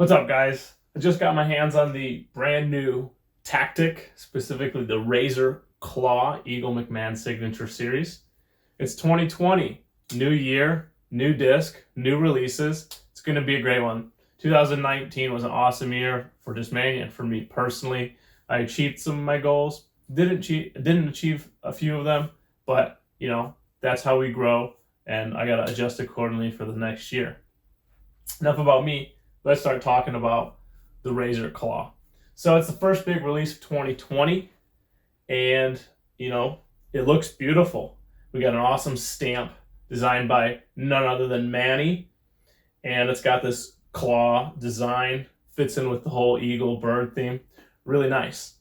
What's up, guys? I just got my hands on the brand new Tactic, specifically the Razor Claw Eagle McMahon Signature Series. It's 2020, new year, new disc, new releases. It's going to be a great one. 2019 was an awesome year for Discmania and for me personally. I achieved some of my goals. Didn't achieve a few of them, but that's how we grow, and I got to adjust accordingly for the next year. Enough about me. Let's start talking about the Razor Claw. So it's the first big release of 2020, and it looks beautiful. We got an awesome stamp designed by none other than Manny, and it's got this claw design, fits in with the whole eagle bird theme. Really nice.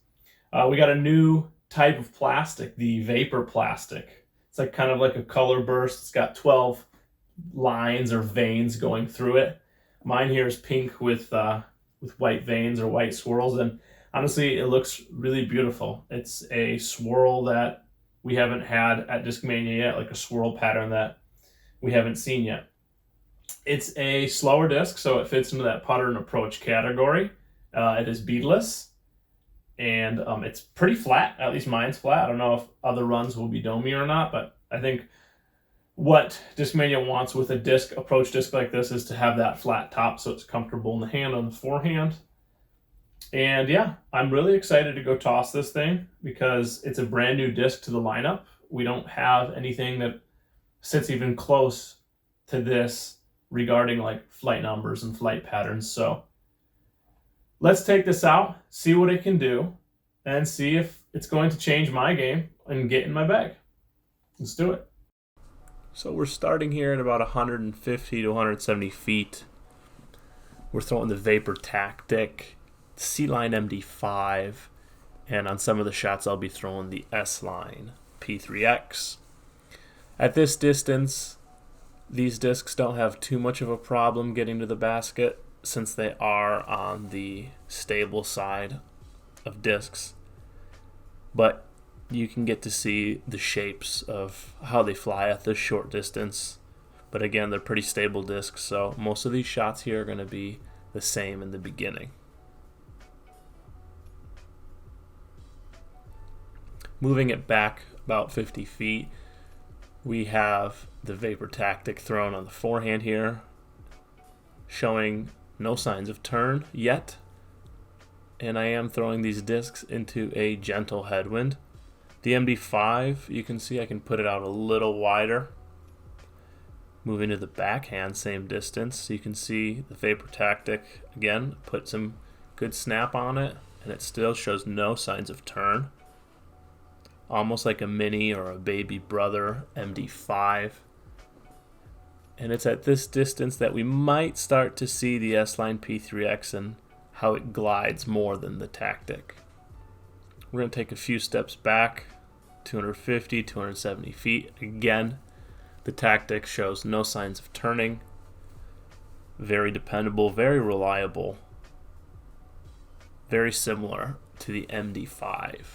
We got a new type of plastic, the vapor plastic. It's like kind of like a color burst. It's got 12 lines or veins going through it. Mine here is pink with white veins or white swirls, and honestly, it looks really beautiful. It's a swirl that we haven't had at Discmania yet, like a swirl pattern that we haven't seen yet. It's a slower disc, so it fits into that putter and approach category. It is beadless, and it's pretty flat. At least mine's flat. I don't know if other runs will be domey or not, but I think what Discmania wants with a approach disc like this is to have that flat top so it's comfortable in the hand on the forehand. And yeah, I'm really excited to go toss this thing because it's a brand new disc to the lineup. We don't have anything that sits even close to this regarding like flight numbers and flight patterns. So let's take this out, see what it can do, and see if it's going to change my game and get in my bag. Let's do it. So we're starting here at about 150 to 170 feet. We're throwing the Vapor Tactic, C-Line MD5, and on some of the shots I'll be throwing the S-Line P3X. At this distance, these discs don't have too much of a problem getting to the basket since they are on the stable side of discs. But you can get to see the shapes of how they fly at this short distance. But again, they're pretty stable discs, so most of these shots here are going to be the same in the beginning. Moving it back about 50 feet, we have the Vapor Tactic thrown on the forehand here, showing no signs of turn yet. And I am throwing these discs into a gentle headwind. The MD5, you can see I can put it out a little wider. Moving to the backhand, same distance. You can see the Vapor Tactic, again, put some good snap on it, and it still shows no signs of turn. Almost like a mini or a baby brother MD5. And it's at this distance that we might start to see the S-Line P3X and how it glides more than the Tactic. We're going to take a few steps back, 250, 270 feet. Again, the Tactic shows no signs of turning. Very dependable, very reliable. Very similar to the MD5.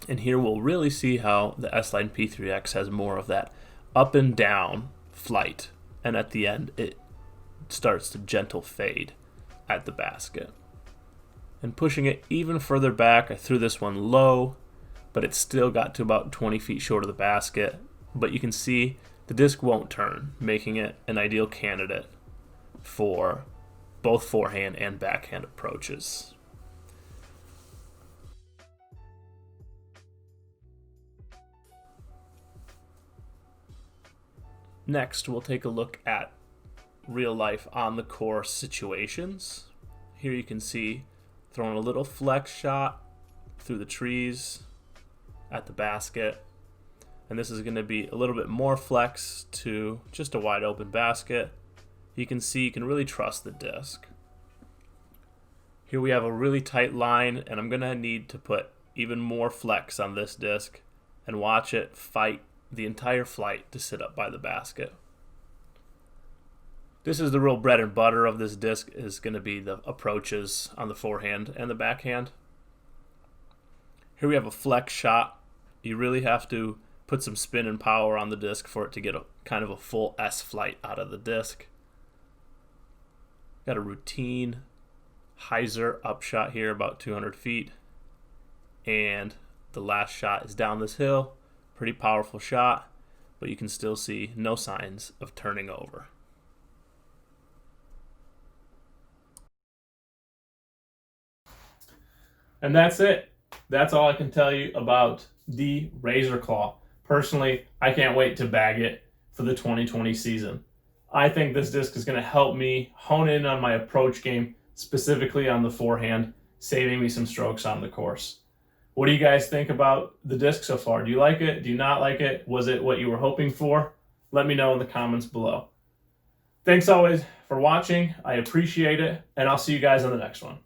And here we'll really see how the S-Line P3X has more of that up and down flight. And at the end, it starts to gentle fade at the basket. And pushing it even further back, I threw this one low, but it still got to about 20 feet short of the basket. But you can see the disc won't turn, making it an ideal candidate for both forehand and backhand approaches. Next, we'll take a look at real life on the course situations. Here you can see throwing a little flex shot through the trees at the basket. And this is going to be a little bit more flex to just a wide open basket. You can see you can really trust the disc. Here we have a really tight line, and I'm going to need to put even more flex on this disc and watch it fight the entire flight to sit up by the basket. This is the real bread and butter of this disc, is going to be the approaches on the forehand and the backhand. Here we have a flex shot. You really have to put some spin and power on the disc for it to get a kind of a full S flight out of the disc. Got a routine hyzer upshot here about 200 feet. And the last shot is down this hill. Pretty powerful shot, but you can still see no signs of turning over. And that's it. That's all I can tell you about the Razor Claw. Personally, I can't wait to bag it for the 2020 season. I think this disc is going to help me hone in on my approach game, specifically on the forehand, saving me some strokes on the course. What do you guys think about the disc so far? Do you like it? Do you not like it? Was it what you were hoping for? Let me know in the comments below. Thanks always for watching. I appreciate it, and I'll see you guys on the next one.